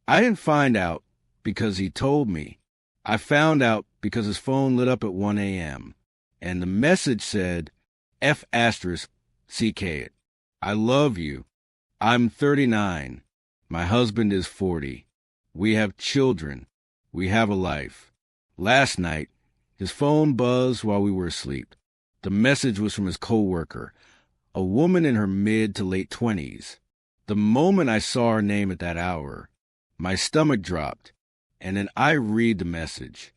I didn't find out because he told me. I found out because his phone lit up at 1 a.m. and the message said, F asterisk, CK it. I love you. I'm 39. My husband is 40. We have children. We have a life. Last night, his phone buzzed while we were asleep. The message was from his coworker, a woman in her mid to late 20s. The moment I saw her name at that hour, my stomach dropped, and then I read the message.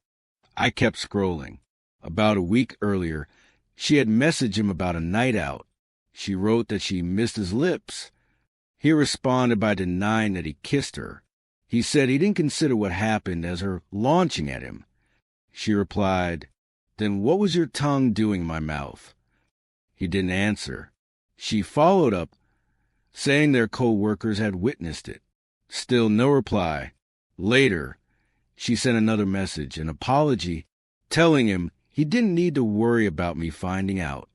I kept scrolling. About a week earlier, she had messaged him about a night out. She wrote that she missed his lips. He responded by denying that he kissed her. He said he didn't consider what happened as her launching at him. She replied, "Then what was your tongue doing in my mouth?" He didn't answer. She followed up, saying their co-workers had witnessed it. Still no reply. Later, she sent another message, an apology, telling him he didn't need to worry about me finding out.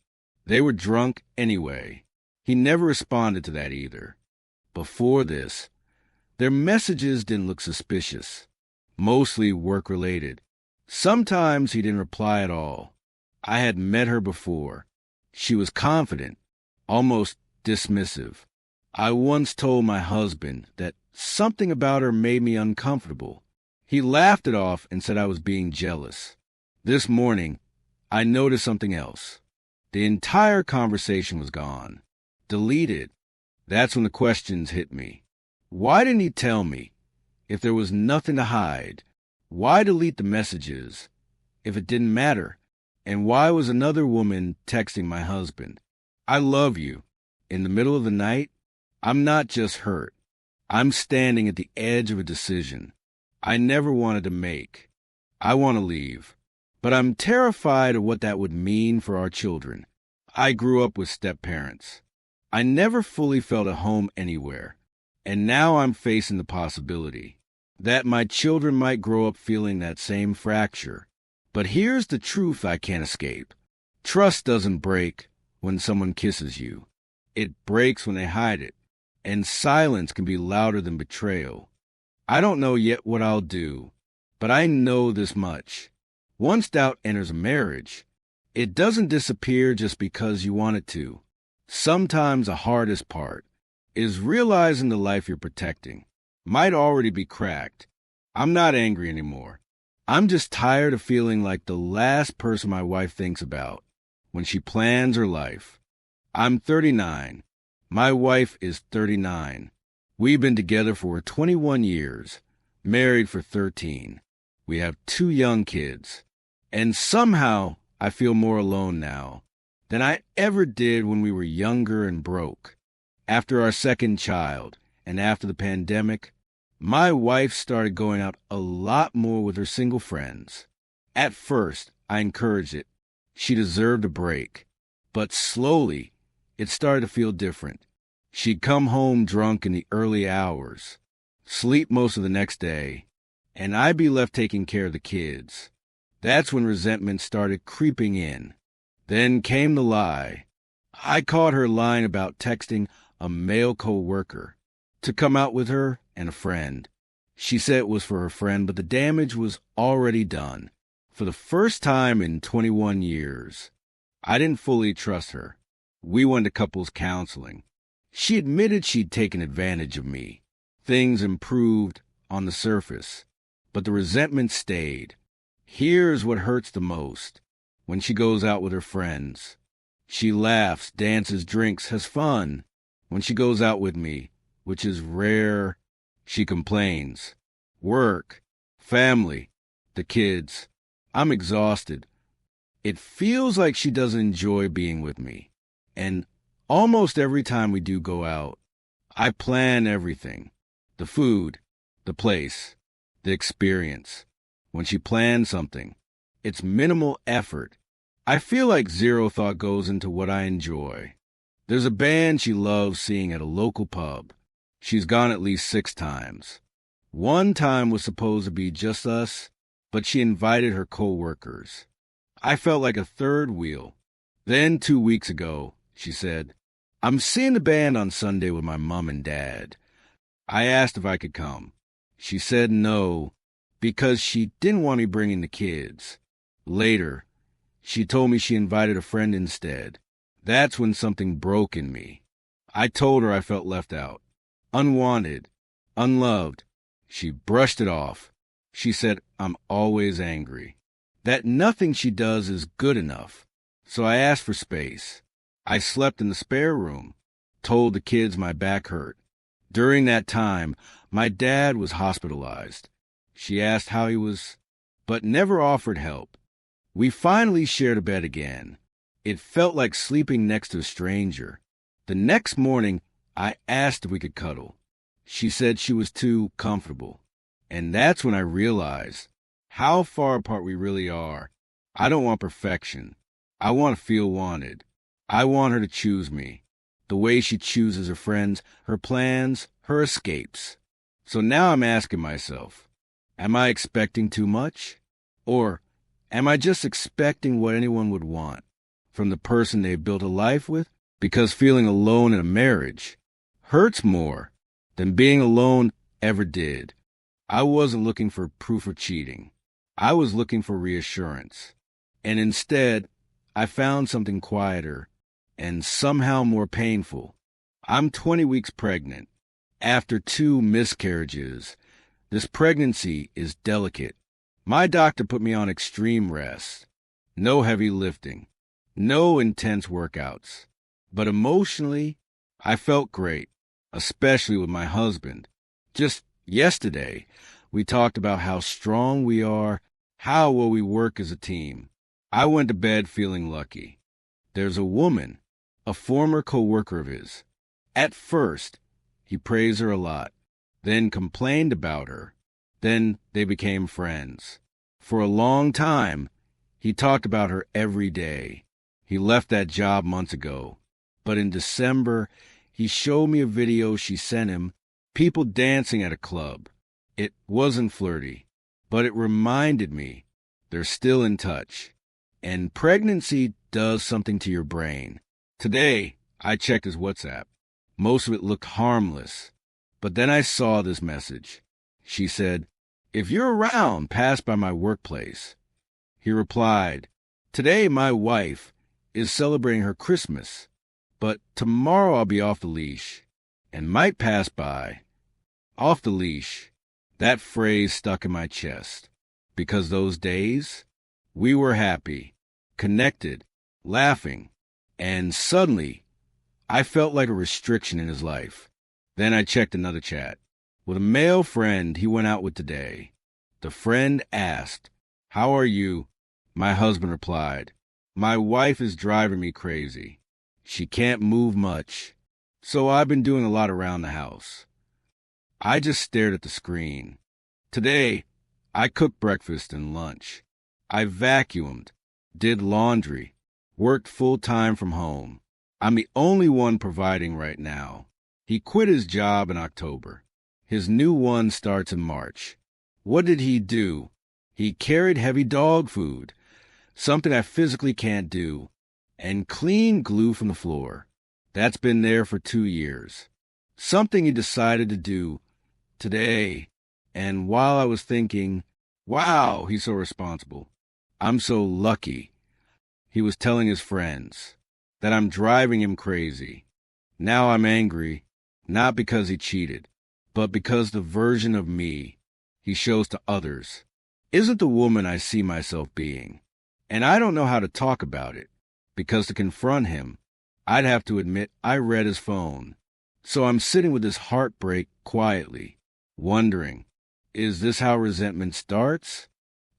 They were drunk anyway. He never responded to that either. Before this, their messages didn't look suspicious, mostly work-related. Sometimes he didn't reply at all. I had met her before. She was confident, almost dismissive. I once told my husband that something about her made me uncomfortable. He laughed it off and said I was being jealous. This morning, I noticed something else. The entire conversation was gone. Deleted. That's when the questions hit me. Why didn't he tell me? If there was nothing to hide, why delete the messages if it didn't matter? And why was another woman texting my husband, "I love you," in the middle of the night? I'm not just hurt. I'm standing at the edge of a decision I never wanted to make. I want to leave, but I'm terrified of what that would mean for our children. I grew up with step-parents. I never fully felt at home anywhere, and now I'm facing the possibility that my children might grow up feeling that same fracture. But here's the truth I can't escape. Trust doesn't break when someone kisses you. It breaks when they hide it, and silence can be louder than betrayal. I don't know yet what I'll do, but I know this much. Once doubt enters a marriage, it doesn't disappear just because you want it to. Sometimes the hardest part is realizing the life you're protecting might already be cracked. I'm not angry anymore. I'm just tired of feeling like the last person my wife thinks about when she plans her life. I'm 39. My wife is 39. We've been together for 21 years, married for 13. We have 2 young kids. And somehow I feel more alone now than I ever did when we were younger and broke. After our second child and after the pandemic, my wife started going out a lot more with her single friends. At first, I encouraged it. She deserved a break. But slowly, it started to feel different. She'd come home drunk in the early hours, sleep most of the next day, and I'd be left taking care of the kids. That's when resentment started creeping in. Then came the lie. I caught her lying about texting a male co-worker to come out with her and a friend. She said it was for her friend, but the damage was already done. For the first time in 21 years, I didn't fully trust her. We went to couples counseling. She admitted she'd taken advantage of me. Things improved on the surface, but the resentment stayed. Here's what hurts the most. When she goes out with her friends, she laughs, dances, drinks, has fun. When she goes out with me, which is rare, she complains. Work, family, the kids. I'm exhausted. It feels like she doesn't enjoy being with me. And almost every time we do go out, I plan everything. The food, the place, the experience. When she plans something, it's minimal effort. I feel like zero thought goes into what I enjoy. There's a band she loves seeing at a local pub. She's gone at least 6 times. One time was supposed to be just us, but she invited her co-workers. I felt like a third wheel. Then 2 weeks ago, she said, "I'm seeing the band on Sunday with my mom and dad." I asked if I could come. She said no because she didn't want me bringing the kids. Later, she told me she invited a friend instead. That's when something broke in me. I told her I felt left out, unwanted, unloved. She brushed it off. She said I'm always angry, that nothing she does is good enough. So I asked for space. I slept in the spare room, told the kids my back hurt. During that time, my dad was hospitalized. She asked how he was, but never offered help. We finally shared a bed again. It felt like sleeping next to a stranger. The next morning, I asked if we could cuddle. She said she was too comfortable. And that's when I realized how far apart we really are. I don't want perfection. I want to feel wanted. I want her to choose me, the way she chooses her friends, her plans, her escapes. So now I'm asking myself, am I expecting too much? Or am I just expecting what anyone would want from the person they've built a life with? Because feeling alone in a marriage hurts more than being alone ever did. I wasn't looking for proof of cheating. I was looking for reassurance. And instead, I found something quieter and somehow more painful. I'm 20 weeks pregnant. After 2 miscarriages, this pregnancy is delicate. My doctor put me on extreme rest. No heavy lifting. No intense workouts. But emotionally, I felt great, especially with my husband. Just yesterday, we talked about how strong we are, how well we work as a team. I went to bed feeling lucky. There's a woman, a former coworker of his. At first, he praised her a lot, then complained about her. Then they became friends. For a long time, he talked about her every day. He left that job months ago. But in December, he showed me a video she sent him, people dancing at a club. It wasn't flirty, but it reminded me they're still in touch. And pregnancy does something to your brain. Today, I checked his WhatsApp. Most of it looked harmless. But then I saw this message. She said, "If you're around, pass by my workplace." He replied, "Today my wife is celebrating her Christmas, but tomorrow I'll be off the leash and might pass by." Off the leash. That phrase stuck in my chest because those days we were happy, connected, laughing, and suddenly I felt like a restriction in his life. Then I checked another chat with a male friend he went out with today. The friend asked, "How are you?" My husband replied, "My wife is driving me crazy. She can't move much, so I've been doing a lot around the house." I just stared at the screen. Today, I cooked breakfast and lunch. I vacuumed, did laundry, worked full-time from home. I'm the only one providing right now. He quit his job in October. His new one starts in March. What did he do? He carried heavy dog food, something I physically can't do, and cleaned glue from the floor. That's been there for 2 years. Something he decided to do today. And while I was thinking, wow, he's so responsible, I'm so lucky, he was telling his friends that I'm driving him crazy. Now I'm angry, not because he cheated, but because the version of me he shows to others isn't the woman I see myself being. And I don't know how to talk about it, because to confront him, I'd have to admit I read his phone. So I'm sitting with this heartbreak quietly, wondering, is this how resentment starts?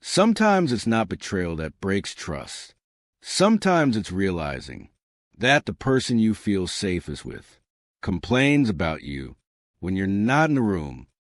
Sometimes it's not betrayal that breaks trust. Sometimes it's realizing that the person you feel safest with complains about you when you're not in the room,